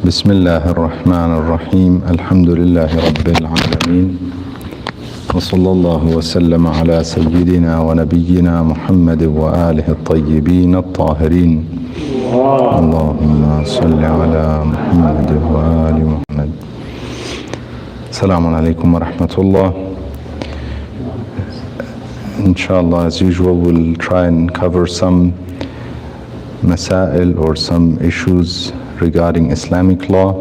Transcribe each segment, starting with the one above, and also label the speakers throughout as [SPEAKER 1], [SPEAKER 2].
[SPEAKER 1] بسم الله الرحمن الرحيم الحمد لله رب العالمين وصلى الله وسلم على سيدنا ونبينا محمد وآله الطيبين الطاهرين اللهم صل على محمد وآل محمد. Assalamu alaikum wa rahmatullah. Inshallah, as usual, we'll try and cover some masail or some issues regarding Islamic law,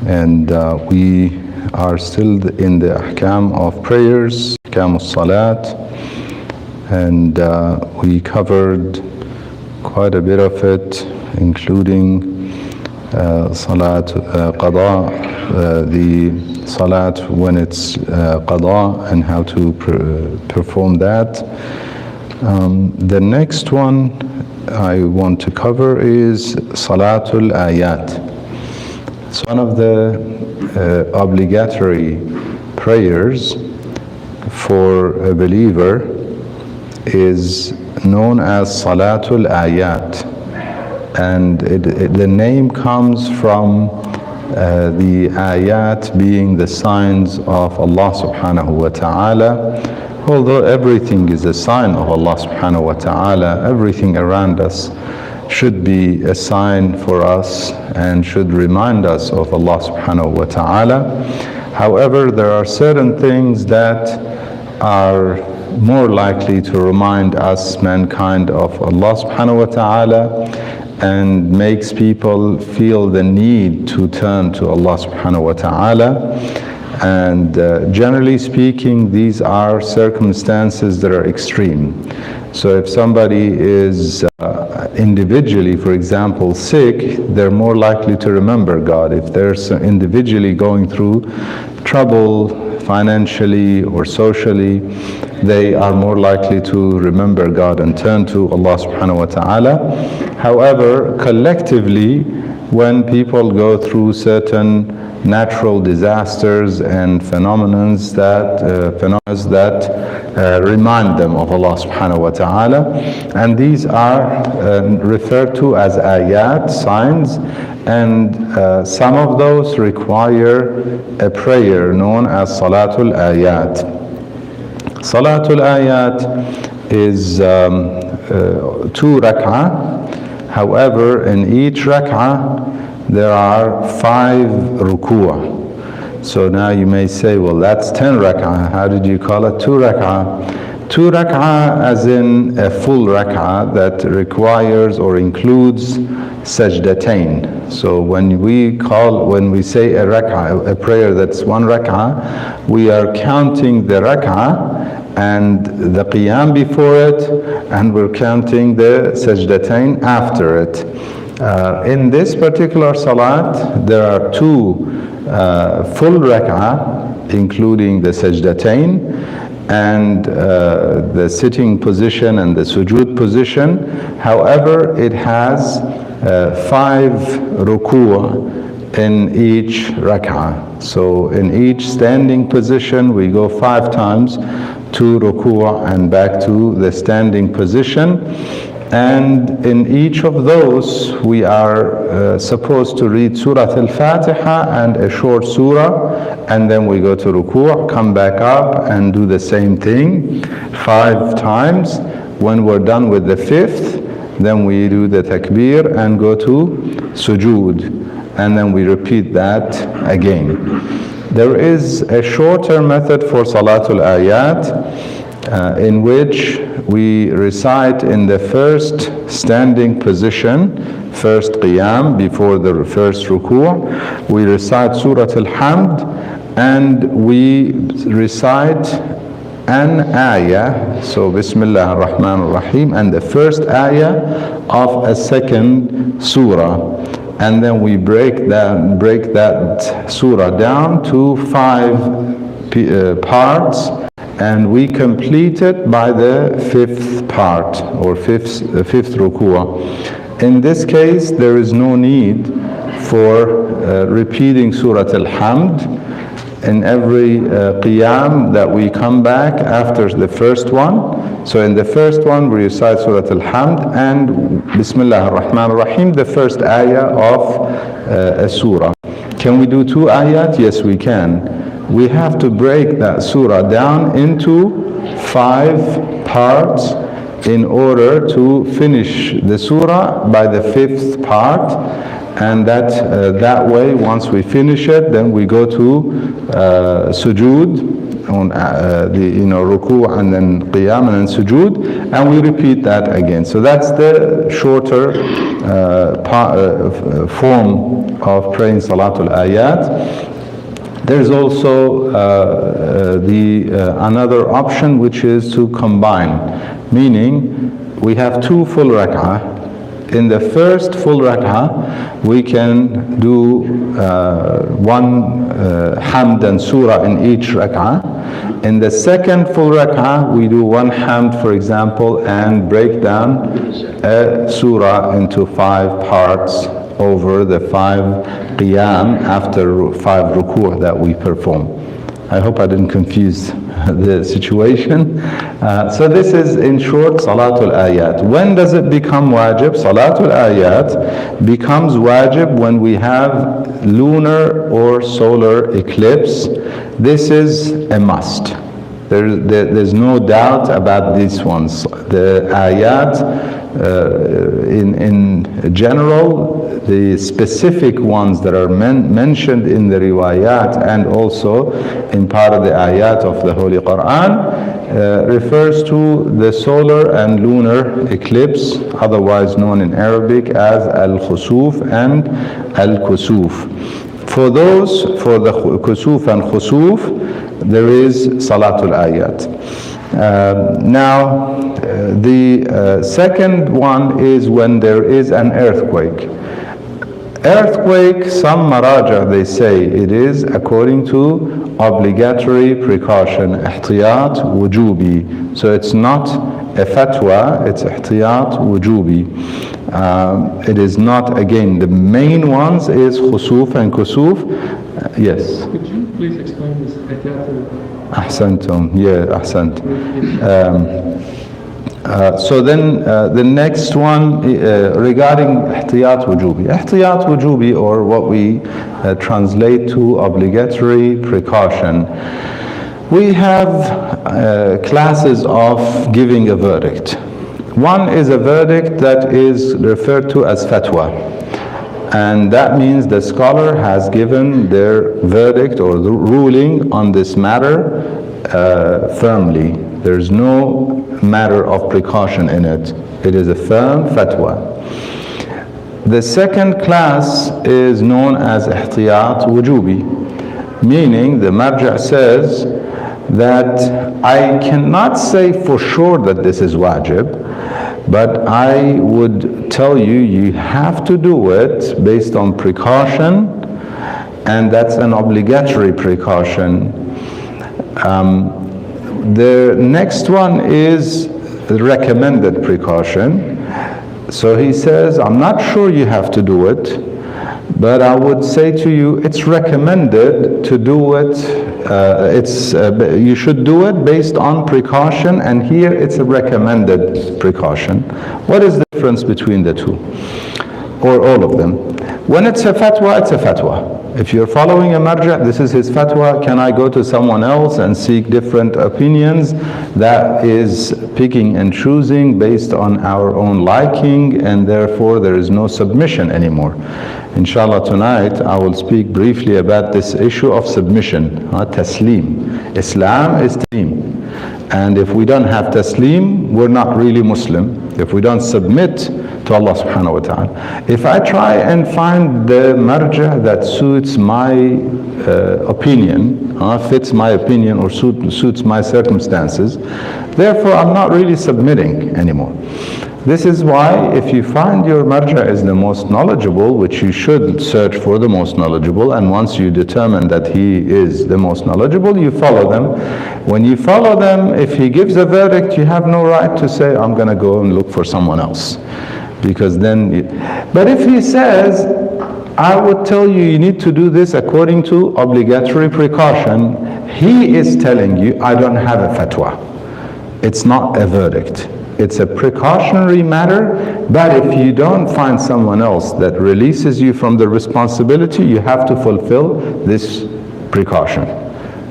[SPEAKER 1] and we are still in the ahkam of prayers, ahkam salat, and we covered quite a bit of it, including salat qada, the salat when it's qada and how to perform that. The next one I want to cover is Salatul Ayat. It's one of the obligatory prayers for a believer, is known as Salatul Ayat, and the name comes from the ayat being the signs of Allah subhanahu wa ta'ala. Although everything is a sign of Allah subhanahu wa ta'ala, everything around us should be a sign for us and should remind us of Allah subhanahu wa ta'ala. However, there are certain things that are more likely to remind us, mankind, of Allah subhanahu wa ta'ala, and makes people feel the need to turn to Allah subhanahu wa ta'ala. And generally speaking, these are circumstances that are extreme. So if somebody is individually, for example, sick, they're more likely to remember God. If they're individually going through trouble financially or socially, they are more likely to remember God and turn to Allah subhanahu wa ta'ala. However, collectively, when people go through certain natural disasters and phenomena that remind them of Allah subhanahu wa ta'ala, and these are referred to as ayat, signs, and some of those require a prayer known as Salatul Ayat. Salatul Ayat is 2 rak'ah. However, in each rak'ah there are 5 ruku'ah. So now you may say, well, that's 10 rak'ah. How did you call it 2 rak'ah? 2 rak'ah as in a full rak'ah that requires or includes sajdatain. So when we say a rak'ah, a prayer that's 1 rak'ah, we are counting the rak'ah and the qiyam before it, and we're counting the sajdatain after it. In this particular salat, there are 2 full rak'ah, including the sajdatain and the sitting position and the sujood position. However, it has 5 ruku' in each rak'ah. So in each standing position, we go 5 times to ruku' and back to the standing position. And in each of those, we are supposed to read Surah Al-Fatiha and a short surah, and then we go to ruku', come back up and do the same thing 5 times. When we're done with the 5th, then we do the takbir and go to sujood, and then we repeat that again. There is a shorter method for Salatul Ayat, in which we recite in the first standing position, first qiyam, before the first ruku', we recite Surah Al-Hamd, and we recite an ayah, so Bismillah ar-Rahman ar-Rahim, and the first ayah of a second surah. And then we break that surah down to 5 parts, and we complete it by the 5th part, or 5th ruku'ah. In this case, there is no need for repeating Surah Al-Hamd in every qiyam that we come back after the first one. So in the first one, we recite Surah Al-Hamd and Bismillah ar-Rahman ar-Rahim, the first ayah of a surah. Can we do 2 ayat? Yes, we can. We have to break that surah down into 5 parts in order to finish the surah by the 5th part, and that way, once we finish it, then we go to sujood, on ruku' and then qiyam and then sujood, and we repeat that again. So that's the shorter form of praying Salatul Ayat. There's also another option, which is to combine, meaning we have 2 full rak'ah. In the first full rak'ah, we can do 1 hamd and surah in each rak'ah. In the second full rak'ah, we do 1 hamd, for example, and break down a surah into 5 parts over the 5 qiyam after 5 ruku' that we perform. I hope I didn't confuse the situation. So this is, in short, Salatul Ayat. When does it become wajib? Salatul Ayat becomes wajib when we have lunar or solar eclipse. This is a must. There's no doubt about these ones. The ayat, in general, the specific ones that are mentioned in the riwayat and also in part of the ayat of the Holy Quran, refers to the solar and lunar eclipse, otherwise known in Arabic as al-khusuf and al-kusuf. For the kusuf and khusuf, there is Salatul Ayat. Now, the second one is when there is an earthquake. Earthquake, some maraja, they say it is according to obligatory precaution, ihtiyat wujubi. So it's not a fatwa, it's ihtiyat wujubi. It is not, again, the main ones is khusuf and kusuf. Yes.
[SPEAKER 2] Could you please explain this ihtiyat?
[SPEAKER 1] Ahsantum, yeah, ahsant. So then the next one regarding ihtiyat wujubi. Ihtiyat wujubi, or what we translate to obligatory precaution. We have classes of giving a verdict. One is a verdict that is referred to as fatwa. And that means the scholar has given their verdict or the ruling on this matter firmly. There's no matter of precaution in it. It is a firm fatwa. The second class is known as ihtiyat wujubi, meaning the marja says that I cannot say for sure that this is wajib, but I would tell you, you have to do it based on precaution, and that's an obligatory precaution. The next one is the recommended precaution. So he says, I'm not sure you have to do it, but I would say to you, it's recommended to do it. You should do it based on precaution, and here it's a recommended precaution. What is the difference between the two, or all of them? When it's a fatwa, it's a fatwa. If you're following a marja, this is his fatwa, can I go to someone else and seek different opinions? That is picking and choosing based on our own liking, and therefore there is no submission anymore. Inshallah, tonight I will speak briefly about this issue of submission, taslim. Islam is taslim. And if we don't have taslim, we're not really Muslim. If we don't submit to Allah subhanahu wa ta'ala. If I try and find the marja that suits my opinion, fits my opinion or suits my circumstances, therefore I'm not really submitting anymore. This is why if you find your marja is the most knowledgeable, which you should search for the most knowledgeable, and once you determine that he is the most knowledgeable, you follow them. When you follow them, if he gives a verdict, you have no right to say, I'm going to go and look for someone else. Because then, but if he says, I would tell you, you need to do this according to obligatory precaution, he is telling you, I don't have a fatwa. It's not a verdict. It's a precautionary matter, but if you don't find someone else that releases you from the responsibility, you have to fulfill this precaution.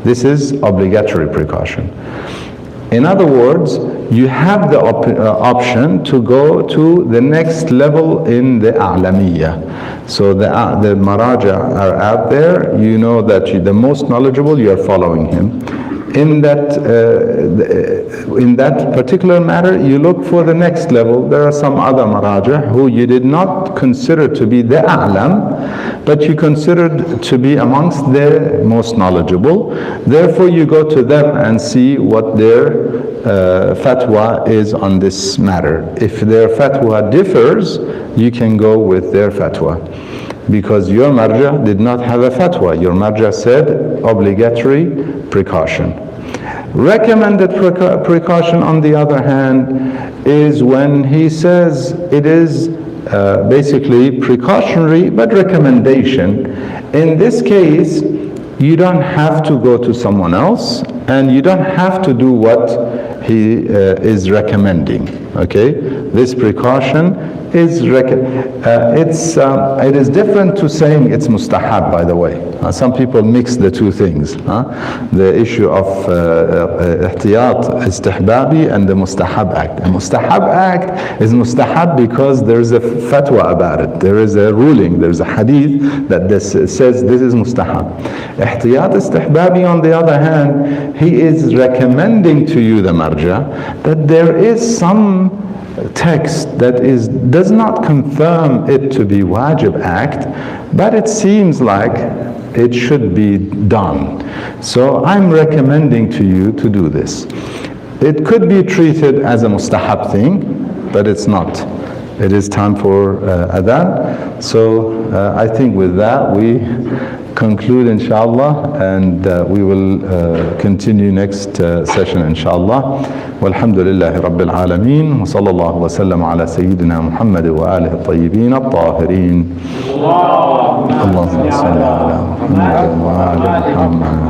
[SPEAKER 1] This is obligatory precaution. In other words, you have the option to go to the next level in the a'lamiyya. So the maraja are out there, you know that you're the most knowledgeable, you are following him. In that particular matter, you look for the next level. There are some other maraja who you did not consider to be the a'lam, but you considered to be amongst the most knowledgeable. Therefore, you go to them and see what their fatwa is on this matter. If their fatwa differs, you can go with their fatwa. Because your marja did not have a fatwa. Your marja said obligatory precaution. Recommended precaution, on the other hand, is when he says it is basically precautionary but recommendation. In this case, you don't have to go to someone else and you don't have to do what he is recommending. Okay, this precaution is it is different to saying it's mustahab, by the way. Some people mix the two things. The issue of ihtiyat istihbabi and the mustahab act. The mustahab act is mustahab because there's a fatwa about it. There is a ruling, there's a hadith that says this is mustahab. Ihtiyat istihbabi, on the other hand, he is recommending to you, the marja, that there is some text that does not confirm it to be wajib act, but it seems like it should be done. So I'm recommending to you to do this. It could be treated as a mustahab thing, but it's not. It is time for adhan. So I think with that we conclude, inshallah, and we will continue next session, inshallah. والحمد لله رب العالمين وصلى الله وسلم على سيدنا محمد وآله الطيبين الطاهرين. اللهم صل على محمد وآل محمد.